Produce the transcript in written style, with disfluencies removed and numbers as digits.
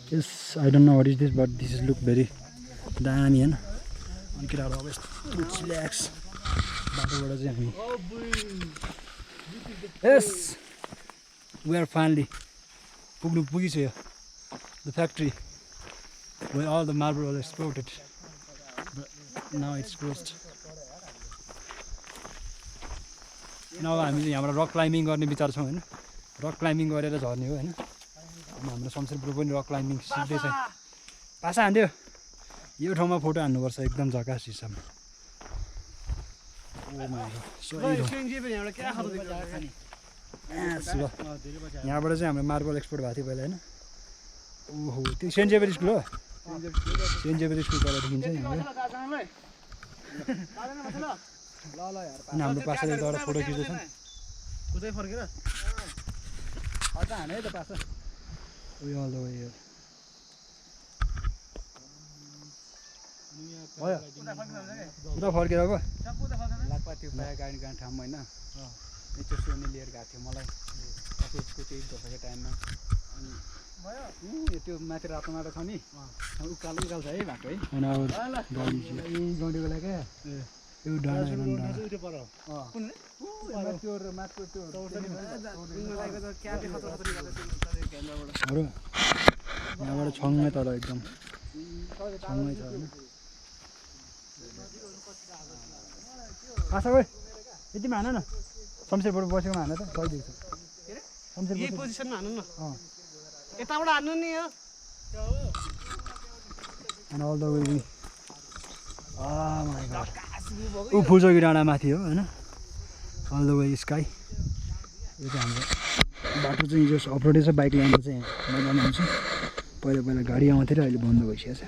Yes, I don't know what is this, but this is look very दामी हैन अनि केटाहरु अब यस्तो रिल्याक्स बाटोबाट चाहिँ हामी Yes, we are finally पुगिसक्यो the factory where all the marble was exported, but now it's closed. Now हामी चाहिँ यहाँबाट रक क्लाइम्बिङ गर्ने विचार छौं हैन रक क्लाइम्बिङ गरेर झर्ने हो हैन हाम्रो शमशेर ब्रो पनि रक क्लाइम्बिङ सिक्दै छ पासा हान्दियो यो ठाउँमा फोटो हान्नुपर्छ एकदम झकास हिसाबमा ओ माय गॉड यहाँबाट चाहिँ हाम्रो मार्बल एक्सपोर्ट भएको थियो पहिला हैन ओहो त्यो सेन्ट जेभियर स्कुल हो सेन्ट जेभियर स्कुल तल देखिन्छ यहाँबाट अनि हाम्रो पासाले एउटा फोटो खिच्दैछन् कुदै फर्केर अझ हाने है त पासा उयो अल द वे यो भयो उता फर्केर गयो लाक्पा त्यो प्राय गाडी गाडी ठाउँमा हैन नेचर सोनी लिएर गएको थियो मलाई कलेजको त्यही धोकाको टाइममा अनि भयो त्यो माथि रातो माटो छ नि उकाल उकाल छ है बाटो है अनि अब गाडी चाहिँ गाडीको लागि यो डाँडा उठ्यो पर कुन त्यो माथको त्यो यहाँबाट छङ्गै तर एकदम छङ्गै छ हैन आशा गयो यतिमा हान न शमशेरबाट बसेकोमा हान त सही देख्छ शमशेर यही पोजिसनमा हान्नु न यताबाट हान्नु नि यो and all the way oh my god ऊ फुलचोकी डाँडा माथि हो हैन all the way sky यो चाहिँ हाम्रो बाटो चाहिँ जो अफ रोडै छ बाइक ल्याउँदा चाहिँ मजा आउँछ पहिला गाडी आउँथ्यो र अहिले बन्द भइसकेछ